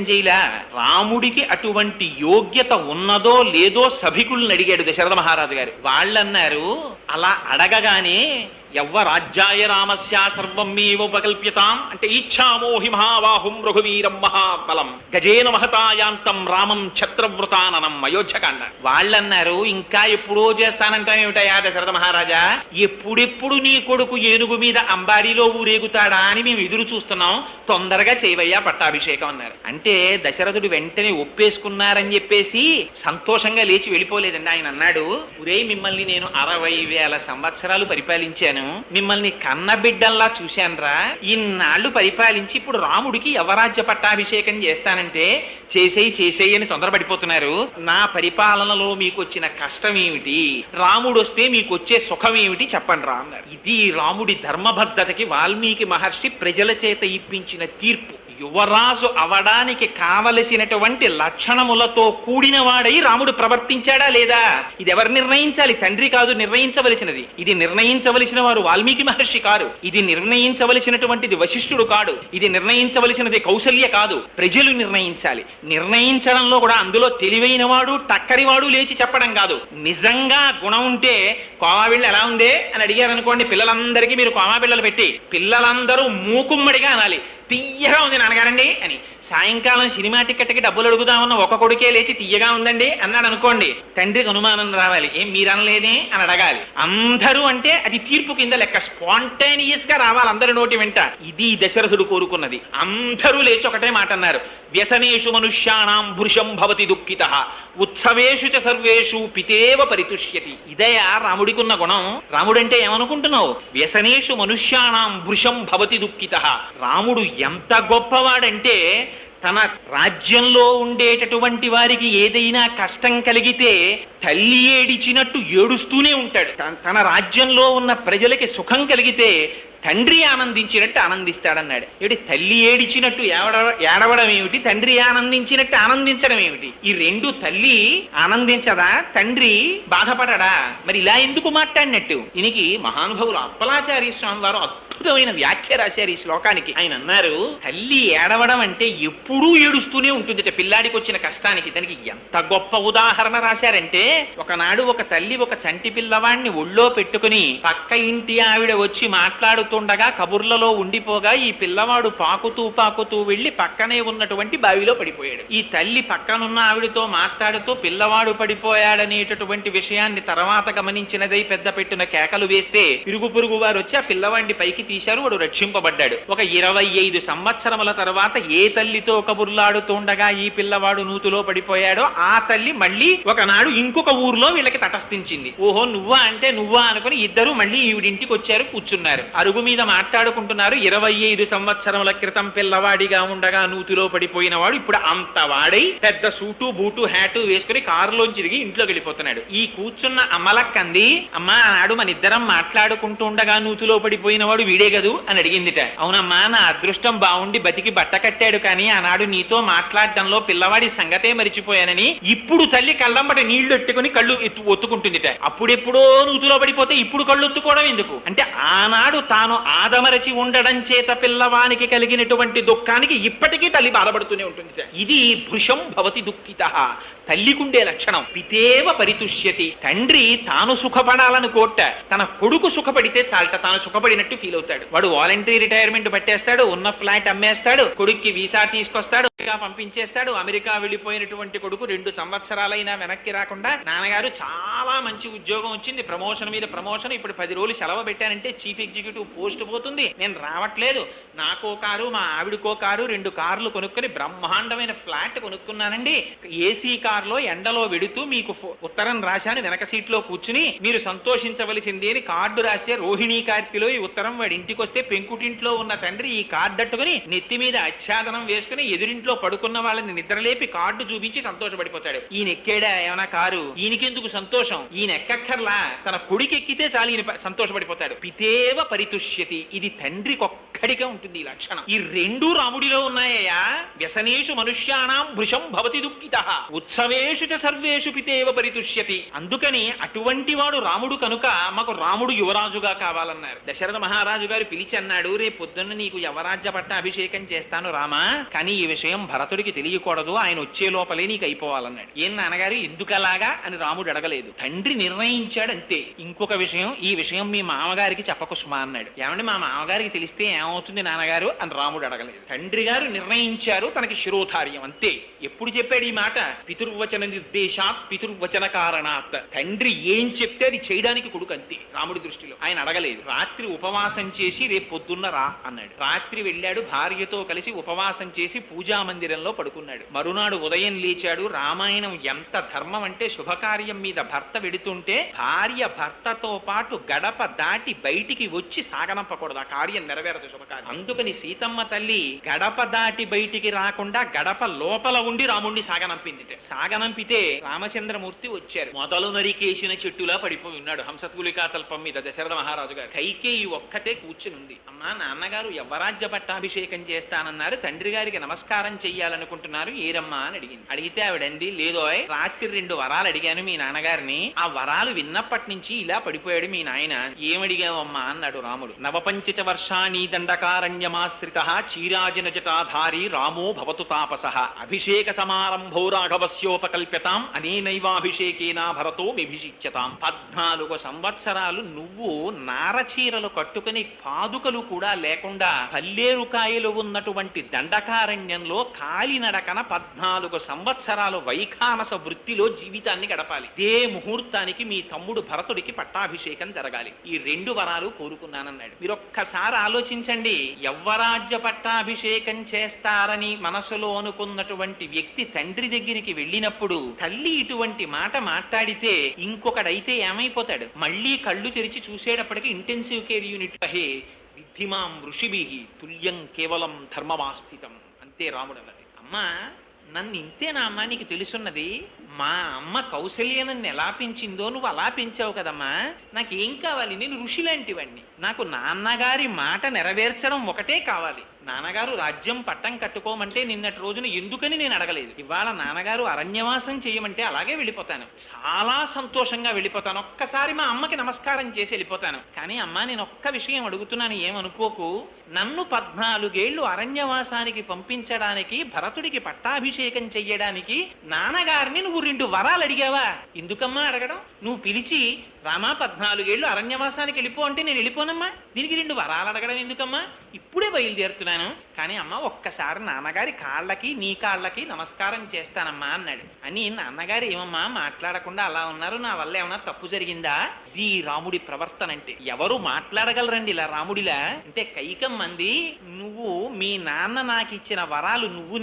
చేయలా. రాముడికి అటువంటి యోగ్యత ఉన్నదో లేదో సభికుల్ని అడిగాడు దశరథ మహారాజు గారు. వాళ్ళన్నారు, అలా అడగగానే యవ్వరాజ్యాయ రామస్య సర్వం మేవోపకల్ప్యతాం అంటే ఇచ్ఛామోహి మహాబాహుం రఘువీరం మహాబలం గజేన మహతాయాంతం రామం ఛత్రవృతాననం అయోధ్యకాండ. వాళ్ళన్నారు, ఇంకా ఎప్పుడో చేస్తానంటాం ఏమిటయా దశరథ మహారాజా, ఎప్పుడెప్పుడు నీ కొడుకు ఏనుగు మీద అంబారీలో ఊరేగుతాడా అని మేము ఎదురు చూస్తున్నాం, తొందరగా చేయవయ్యా పట్టాభిషేకం అన్నారు. అంటే దశరథుడు వెంటనే ఒప్పేసుకున్నారని చెప్పేసి సంతోషంగా లేచి వెళ్ళిపోలేదండి. ఆయన అన్నాడు, ఒరేయ్ మిమ్మల్ని నేను 60,000 సంవత్సరాలు పరిపాలించాను, మిమ్మల్ని కన్నబిడ్డల్లా చూశానురా, ఇన్నాళ్ళు పరిపాలించి ఇప్పుడు రాముడికి యవరాజ్య పట్టాభిషేకం చేస్తానంటే చేసేయి అని తొందరపడిపోతున్నారు. నా పరిపాలనలో మీకు వచ్చిన కష్టం ఏమిటి, రాముడు వస్తే మీకు వచ్చే సుఖం ఏమిటి చెప్పండి రా అన్నారు. ఇది రాముడి ధర్మబద్ధతకి వాల్మీకి మహర్షి ప్రజల చేత ఇప్పించిన తీర్పు. యువరాజు అవడానికి కావలసినటువంటి లక్షణములతో కూడిన వాడై రాముడు ప్రవర్తించాడా లేదా, ఇది ఎవరు నిర్ణయించాలి? తండ్రి కాదు నిర్ణయించవలసినది. ఇది నిర్ణయించవలసిన వారు వాల్మీకి మహర్షి కాదు, ఇది నిర్ణయించవలసినటువంటిది వశిష్ఠుడు కాడు, ఇది నిర్ణయించవలసినది కౌసల్య కాదు, ప్రజలు నిర్ణయించాలి. నిర్ణయించడంలో కూడా అందులో తెలివైన వాడు టక్కరివాడు లేచి చెప్పడం కాదు. నిజంగా గుణం ఉంటే కోమాబిళ్ళ ఎలా ఉందే అని అడిగారు అనుకోండి, పిల్లలందరికీ మీరు కోమాబిళ్ళలు పెట్టి పిల్లలందరూ మూకుమ్మడిగా అనాలి, తీయగా ఉంది నాన్నగారండి అని. సాయంకాలం సినిమా టికెట్కి డబ్బులు అడుగుదామన్న ఒక కొడుకే లేచి తీయగా ఉందండి అన్నాడు అనుకోండి, తండ్రికి అనుమానం రావాలి, ఏం మీరనలేదే అని అడగాలి. అందరూ అంటే అది తీర్పు కింద లెక్క, స్పాంటేనియస్ గా రావాలి అందరి నోటి వెంట. ఇది దశరథుడు కోరుకున్నది. అందరూ లేచి ఒకటే మాట అన్నారు, వ్యసనేషు మనుష్యాణం భృశం భవతి దుఃఖితః ఉత్సవేషు చ సర్వేషు పితేవ పరితుష్యతి. ఇదయా రాముడికున్న గుణం. రాముడంటే ఏమనుకుంటున్నావు? వ్యసనేషు మనుష్యాణం భృశం భవతి దుఃఖితః. రాముడు ఎంత గొప్పవాడంటే తన రాజ్యంలో ఉండేటటువంటి వారికి ఏదైనా కష్టం కలిగితే తల్లి ఏడిచినట్టు ఏడుస్తూనే ఉంటాడు. తన రాజ్యంలో ఉన్న ప్రజలకి సుఖం కలిగితే తండ్రి ఆనందించినట్టు ఆనందిస్తాడన్నాడు. ఏమిటి తల్లి ఏడిచినట్టు ఏడవడం ఏమిటి, తండ్రి ఆనందించినట్టు ఆనందించడం ఏమిటి? ఈ రెండు తల్లి ఆనందించదా, తండ్రి బాధపడడా? మరి ఇలా ఎందుకు మాట్లాడినట్టు? దీనికి మహానుభావులు అప్పలాచార్య స్వామి వారు అద్భుతమైన వ్యాఖ్య రాశారు ఈ శ్లోకానికి. ఆయన అన్నారు, తల్లి ఏడవడం అంటే ఎప్పుడూ ఏడుస్తూనే ఉంటుందిట పిల్లాడికి వచ్చిన కష్టానికి. దానికి ఎంత గొప్ప ఉదాహరణ రాశారంటే, ఒకనాడు ఒక తల్లి ఒక చంటి పిల్లవాడిని ఒళ్ళో పెట్టుకుని పక్క ఇంటి ఆవిడ వచ్చి మాట్లాడుతుండగా కబుర్లలో ఉండిపోగా ఈ పిల్లవాడు పాకుతూ వెళ్లి పక్కనే ఉన్నటువంటి బావిలో పడిపోయాడు. ఈ తల్లి పక్కనున్న ఆవిడతో మాట్లాడుతూ పిల్లవాడు పడిపోయాడనేటటువంటి విషయాన్ని తర్వాత గమనించినదై పెద్ద పెట్టున కేకలు వేస్తే ఇరుగు పొరుగు వారు వచ్చి ఆ పిల్లవాడిని పైకి తీశారు, వాడు రక్షింపబడ్డాడు. ఒక 25 సంవత్సరముల తర్వాత ఏ తల్లితో కబుర్లాడుతుండగా ఈ పిల్లవాడు నూతులో పడిపోయాడో ఆ తల్లి మళ్ళీ ఒకనాడు ఇంకొక ఊర్లో వీళ్ళకి తటస్థించింది. ఓహో నువ్వా అంటే నువ్వా అనుకుని ఇద్దరు మళ్ళీ ఈవిడింటికి వచ్చారు, కూర్చున్నారు, అరుగు మీద మాట్లాడుకుంటున్నారు. 25 సంవత్సరముల క్రితం పిల్లవాడిగా ఉండగా నూతిలో పడిపోయిన వాడు ఇప్పుడు అంత వాడై పెద్ద సూటు బూటు హ్యాటు వేసుకుని కారులోంచి తిరిగి ఇంట్లోకి వెళ్ళిపోతున్నాడు. ఈ కూర్చున్న అమ్మలక్కంది, అమ్మా ఆనాడు మన ఇద్దరం మాట్లాడుకుంటూ ఉండగా నూతిలో పడిపోయిన వాడు వీడే గదు అని అడిగిందిట. అవునమ్మా, నా అదృష్టం బాగుండి బతికి బట్ట కట్టాడు, కానీ ఆనాడు నీతో మాట్లాడటంలో పిల్లవాడి సంగతే మరిచిపోయానని ఇప్పుడు తల్లి కళ్ళంబట నీళ్లు ఎట్టుకుని కళ్ళు ఒత్తుకుంటుందిట. అప్పుడెప్పుడో నూతిలో పడిపోతే ఇప్పుడు కళ్ళు ఒత్తుకోవడం ఎందుకు అంటే, ఆనాడు తాను ఆదమరచి ఉండడం చేత పిల్లవానికి కలిగినటువంటి దుఃఖానికి ఇప్పటికీ తల్లి బాధపడుతూనే ఉంటుంది. ఇది భృశం భవతి దుఃఖితః, తల్లికుండే లక్షణం. పితేవ పరితుష్యతి, తండ్రి తాను సుఖపడాలని కోట, తన కొడుకు సుఖపడితే చాలట తాను సుఖపడినట్టు ఫీల్ అవుతాడు. వాడు వాలంటరీ రిటైర్మెంట్ పట్టేస్తాడు, ఉన్న ఫ్లాట్ అమ్మేస్తాడు, కొడుక్కి వీసా తీసుకొస్తాడు, పంపించేస్తాడు. అమెరికా వెళ్ళిపోయినటువంటి కొడుకు 2 సంవత్సరాలైనా వెనక్కి రాకుండా, నాన్నగారు చాలా మంచి ఉద్యోగం వచ్చింది, ప్రమోషన్ మీద ప్రమోషన్, ఇప్పుడు 10 రోజులు సెలవు పెట్టానంటే చీఫ్ ఎగ్జిక్యూటివ్ పోస్ట్ పోతుంది, నేను రావట్లేదు, నాకో కారు మా ఆవిడకో కారు 2 కార్లు కొనుక్కొని బ్రహ్మాండమైన ఫ్లాట్ కొనుక్కున్నానండి, ఏసీ కారులో ఎండలో వెడుతూ మీకు ఉత్తరం రాశాను, వెనక సీట్లో కూర్చుని మీరు సంతోషించవలసింది అని కార్డు రాస్తే రోహిణీ కార్తెలో ఈ ఉత్తరం వాడి ఇంటికి వస్తే పెంకుటింట్లో ఉన్న తండ్రి ఈ కార్డు అట్టుకుని నెత్తి మీద ఆచ్ఛాదనం వేసుకుని ఎదురింట్లో పడుకున్న వాళ్ళని నిద్రలేపి కార్డు చూపించి సంతోషపడిపోతాడు. ఈయన ఎక్కాడా ఏమైనా కారు, ఈయనకెందుకు సంతోషం, ఈయన ఎక్కక్కర్లా, తన కొడుకు ఎక్కితే చాలు ఈయన సంతోషపడిపోతాడు. పితేవ పరితుష్యతి, ఇది తండ్రికొక్క ఒక్కడికే ఉంటుంది ఈ లక్షణం. ఈ రెండు రాముడిలో ఉన్నాయా. వ్యసనేషు మనుష్యాణం భృశం భవతి దుఃఖితః ఉత్సవేషు చ సర్వేషు పితేవ పరితుష్యతి. అందుకని అటువంటి వాడు రాముడు కనుక మాకు రాముడు యువరాజుగా కావాలన్నారు. దశరథ మహారాజు గారు పిలిచి అన్నాడు, రేపు పొద్దున్న నీకు యవరాజ్య పట్ట అభిషేకం చేస్తాను రామా, కానీ ఈ విషయం భరతుడికి తెలియకూడదు, ఆయన వచ్చే లోపలే నీకు అయిపోవాలన్నాడు. ఏం నాన్నగారు ఎందుకలాగా అని రాముడు అడగలేదు. తండ్రి నిర్ణయించాడు అంతే. ఇంకొక విషయం, ఈ విషయం మీ మామగారికి చెప్పకు సుమా అన్నాడు. ఏమంటే మా మామగారికి తెలిస్తే ఏమవుతుంది నాన్నగారు అని రాముడు అడగలేదు. తండ్రి గారు నిర్ణయించారు, తనకి శిరోధార్యం అంతే. ఎప్పుడు చెప్పాడు ఈ మాట? పితుర్వచన నిర్దేశాత్ పితుర్వచన కారణాత్. తండ్రి ఏం చెప్తే అది చేయడానికి కొడుకు అంతే రాముడి దృష్టిలో. ఆయన అడగలేదు. రాత్రి ఉపవాసం చేసి రేపు పొద్దున్న రా అన్నాడు. రాత్రి వెళ్ళాడు, భార్యతో కలిసి ఉపవాసం చేసి పూజా మందిరంలో పడుకున్నాడు. మరునాడు ఉదయం లేచాడు. రామాయణం ఎంత ధర్మం అంటే, శుభకార్యం మీద భర్త వెడుతుంటే భార్య భర్తతో పాటు గడప దాటి బయటికి వచ్చి సాగనంపకూడదు, ఆ కార్యం నెరవేరదు, శుభకార్యం. అందుకని సీతమ్మ తల్లి గడప దాటి బయటికి రాకుండా గడప లోపల ఉండి రాముణ్ణి సాగనంపింది. సాగనంపితే రామచంద్రమూర్తి వచ్చారు. మొదలు నరికేసిన చెట్టులా పడిపోయి ఉన్నాడు హంసతులికా తల్పం మీద దశరథ మహారాజు గారు. కైకేయి ఒక్కతే కూర్చుని ఉంది. అమ్మా నాన్నగారు యవ్వరాజ్య పట్టాభిషేకం చేస్తానన్నారు, తండ్రి గారికి నమస్కారం చెయ్యాలనుకుంటున్నారు, ఏరమ్మా అని అడిగింది. అడిగితే ఆవిడంది, లేదోయ్ రాత్రి 2 వరాలు అడిగాను మీ నాన్నగారిని, ఆ వరాలు విన్నప్పటి నుంచి ఇలా పడిపోయాడు మీ నాయన. ఏమడిగావమ్మా అన్నాడు రాముడు. నవపంచ వర్షాణి దండకారణ్యమాశ్రిత చీరాజన జటాధారి రామో భవతు తాపసః అభిషేక సమారంభో రాఘవస్యోపకల్ప్యతాం అనేనైవాభిషేకేనా భరతో మిభిషిచ్యతాం. 14 సంవత్సరాలు నువ్వు నారచీరలు కట్టుకుని పాదుకలు కూడా లేకుండా పల్లేరుకాయలు ఉన్నటువంటి దండకారణ్యంలో కాలినడకన 14 సంవత్సరాలు వైఖానస వృత్తిలో జీవితాన్ని గడపాలి. ఇదే ముహూర్తానికి మీ తమ్ముడు భరతుడికి పట్టాభిషేకం జరగాలి. ఈ 2 వరాలు కోరుకున్నానన్నాడు. మీరు ఒక్కసారి ఆలోచించండి. యవ్వరాజ్య పట్టాభిషేకం చేస్తారని మనసులో అనుకున్నటువంటి వ్యక్తి తండ్రి దగ్గరికి వెళ్ళినప్పుడు తల్లి ఇటువంటి మాట మాట్లాడితే ఇంకొకడైతే ఏమైపోతాడు? మళ్ళీ కళ్ళు తెరిచి చూసేటప్పటికి ఇంటెన్సివ్ కేర్ యూనిట్ హే విద్ధిమాం ఋషిభిః తుల్యం కేవలం ధర్మమాస్థితం. అంతే రాముడు అన్నది. అమ్మా నన్ను ఇంతేనా అమ్మా నీకు తెలుసున్నది? మా అమ్మ కౌసల్య నన్ను ఎలా పెంచిందో నువ్వు అలా పెంచావు కదమ్మా. నాకేం కావాలి? నేను ఋషి లాంటివాణ్ణి. నాకు నాన్నగారి మాట నెరవేర్చడం ఒకటే కావాలి. నాన్నగారు రాజ్యం పట్టం కట్టుకోమంటే నిన్నటి రోజున ఎందుకని నేను అడగలేదు. ఇవాళ నాన్నగారు అరణ్యవాసం చేయమంటే అలాగే వెళ్ళిపోతాను, చాలా సంతోషంగా వెళ్ళిపోతాను. ఒక్కసారి మా అమ్మకి నమస్కారం చేసి వెళ్ళిపోతాను. కానీ అమ్మా నేను ఒక్క విషయం అడుగుతున్నాను, ఏమనుకోకు. నన్ను 14 ఏళ్లు అరణ్యవాసానికి పంపించడానికి, భరతుడికి పట్టాభిషేకం చెయ్యడానికి నాన్నగారిని నువ్వు 2 వరాలు అడిగావా? ఎందుకమ్మా అడగడం? నువ్వు పిలిచి రామా 14 ఏళ్లు అరణ్యవాసానికి వెళ్ళిపో అంటే నేను వెళ్ళిపోనమ్మా. దీనికి 2 వరాలు అడగడం ఎందుకమ్మా? ఇప్పుడే బయలుదేరుతున్నాను. కానీ అమ్మ ఒక్కసారి నాన్నగారి కాళ్ళకి నీ కాళ్ళకి నమస్కారం చేస్తానమ్మా అన్నాడు. అని నాన్నగారు ఏమమ్మా మాట్లాడకుండా అలా ఉన్నారు, నా వల్ల ఏమన్నా తప్పు జరిగిందా? ఇది రాముడి ప్రవర్తన అంటే. ఎవరు మాట్లాడగలరండి ఇలా రాముడిలా? అంటే కైకమ్మంది, నువ్వు మీ నాన్న నాకు ఇచ్చిన వరాలు నువ్వు